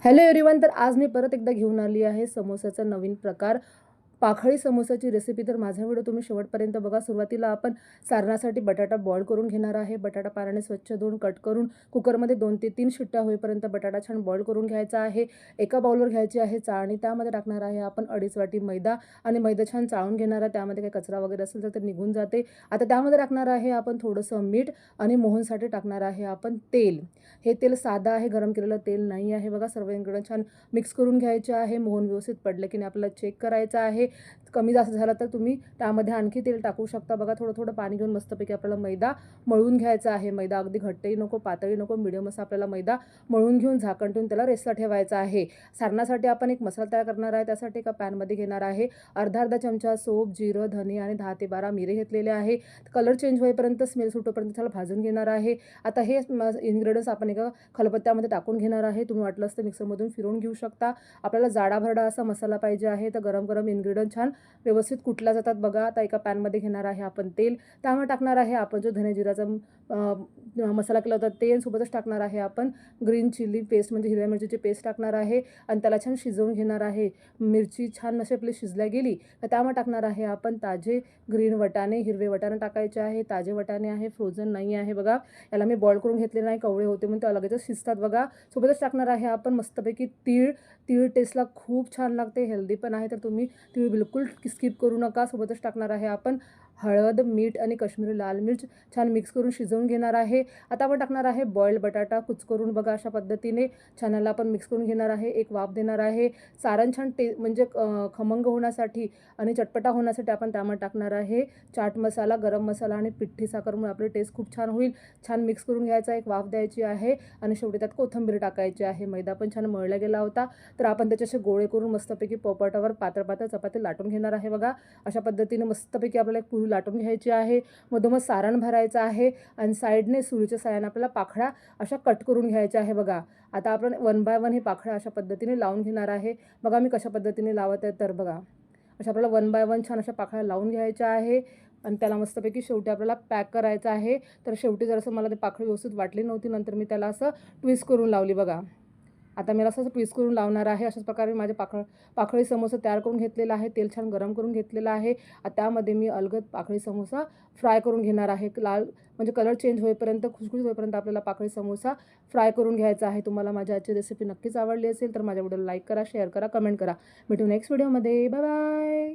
Hello everyone, तर आज मी परत एकदा घेऊन आली आहे समोसाचा नवीन प्रकार. पाखळी समोसाची रेसिपी. तर माझा व्हिडिओ तुम्ही शेवटपर्यंत बघा. सुरुवातीला आपण सारणासाठी बटाटा बॉईल करून घेणार आहे. बटाटा पाण्याने स्वच्छ धुवून कट करून कुकरमध्ये 2 ते 3 शिट्ट्या होईपर्यंत बटाटा छान बॉईल करून घ्यायचा आहे. एका बाउलवर घ्यायची आहे चाळणी. त्यामध्ये टाकणार आहे आपण 2.5 वाटी मैदा आणि मैदा छान चाळून घेणार आहे. त्यामध्ये काही कचरा वगैरे असेल तर ते निघून जाते. आता त्यामध्ये टाकणार आहे आपण थोडंसं मीठ आणि मोहनसाठी टाकणार आहे आपण तेल. हे तेल साधं आहे, गरम केलेलं तेल नाही आहे. बघा, सर्व इन्ग्रेडियंट छान मिक्स करून घ्यायचे आहे. मोहन व्यवस्थित पडलं की नाही आपल्याला चेक करायचं आहे. कमी जास्त झालं तर तुम्ही त्यामध्ये आणखी तेल टाकू शकता. बघा, थोडं थोडं पाणी घेऊन मस्तपैकी आपल्याला मैदा मळून घ्यायचा आहे. मैदा अगदी घट्टही नको, पातळी नको, मिडियम असा आपल्याला मैदा मळून घेऊन झाकण ठेवून त्याला रेस्टला ठेवायचा आहे. सारणासाठी आपण एक मसाला तयार करणार आहे. त्यासाठी एका पॅनमध्ये घेणार आहे अर्धा चमचा सोप, जिरं, धने आणि 10 ते 12 मिरे घेतलेले आहे. कलर चेंज होईपर्यंत, स्मेल सुटोपर्यंत त्याला भाजून घेणार आहे. आता हे इन्ग्रेडियंट्स आपण एका खलबत्त्यामध्ये टाकून घेणार आहे. तुम्ही वाटलंच तर मिक्सरमधून फिरवून घेऊ शकता. आपल्याला जाडाभरडा असा मसाला पाहिजे आहे. तर गरम गरम इन्ग्रेडियंट छान व्यवस्थित कुटल्या जातात. बघा, आता एका पॅनमध्ये घेणार आहे आपण तेल. त्यामध्ये टाकणार आहे आपण जो धने जिराचा मसाला केला होता ते. सोबतच टाकणार आहे आपण ग्रीन चिली पेस्ट, म्हणजे हिरव्या मिरचीची पेस्ट टाकणार आहे आणि त्याला छान शिजवून घेणार आहे. मिरची छान अशी आपली शिजल्या गेली तर त्यामध्ये टाकणार आहे आपण ताजे ग्रीन वटाणे, हिरवे वटाणे टाकायचे आहे. ताजे वटाणे आहे, फ्रोझन नाही आहे. बघा, याला मी बॉईल करून घेतले नाही, कवळे होते म्हणून ते लगेचच शिजतात. बघा, सोबतच टाकणार आहे आपण मस्तपैकी तीळ. तीळ टेस्टला खूप छान लागते, हेल्दी पण आहे, तर तुम्ही तीळ बिलकुल स्किप करू नका. सोबतच टाकणार आहे आपण हळद, मीठ आणि काश्मीरी लाल मिर्च. छान मिक्स करून शिजवून घेणार आहे. आता आपण टाकणार आहे बॉइल्ड बटाटा कुचकरून. बघा, अशा पद्धतीने छान याला आपण मिक्स करून घेणार आहे. एक वाफ देणार आहे. सारण छान म्हणजे खमंग होण्यासाठी आणि चटपटा होण्यासाठी आपण त्यामध्ये टाकणार आहे चाट मसाला, गरम मसाला आणि पिठी साखर, म्हणून आपली टेस्ट खूप छान होईल. छान मिक्स करून घ्यायचा, एक वाफ द्यायची आहे आणि शेवटी त्यात कोथिंबीर टाकायची आहे. मैदा पण छान मळला गेला होता, तर आपण त्याचे असे गोळे करून मस्तपैकी पोळपाटावर पातळ पातळ चपाती लाटून घेणार आहे. बघा, अशा पद्धतीने मस्तपैकी आपल्याला एक पुरी लाटून घ्यायची आहे. मधोमध सारण भरायचं आहे आणि साईडने सुरीच्या साहाय्याने आपल्याला पाकळ्या अशा कट करून घ्यायच्या आहे. बघा, आता आपण 1 बाय 1 हे पाकळ्या अशा पद्धतीने लावून घेणार आहे. बघा मी कशा पद्धतीने लावत आहे. तर बघा, अशा आपल्याला 1 बाय 1 छान अशा पाकळ्या लावून घ्यायच्या आहे आणि त्याला मस्तपैकी शेवटी आपल्याला पॅक करायचं आहे. तर शेवटी जरासं मला ते पाकळी व्यवस्थित वाटली नव्हती, नंतर मी त्याला असं ट्विस्ट करून लावली. बघा, आता मी असं ट्विस्ट करून लावणार आहे. अशाच प्रकारे माझे पाकळी समोसा तयार करून घेतलेला आहे. तेल छान गरम करून घेतलेलं आहे. त्यामध्ये मी अलगद पाकळी समोसा फ्राय करून घेणार आहे. लाल म्हणजे कलर चेंज होईपर्यंत, खुसखुशीत होईपर्यंत आपल्याला पाकळी समोसा फ्राय करून घ्यायचा आहे. तुम्हाला माझी आजची रेसिपी नक्कीच आवडली असेल तर माझ्या व्हिडिओला लाईक करा, शेअर करा, कमेंट करा. भेटू नेक्स्ट व्हिडिओमध्ये. Bye bye.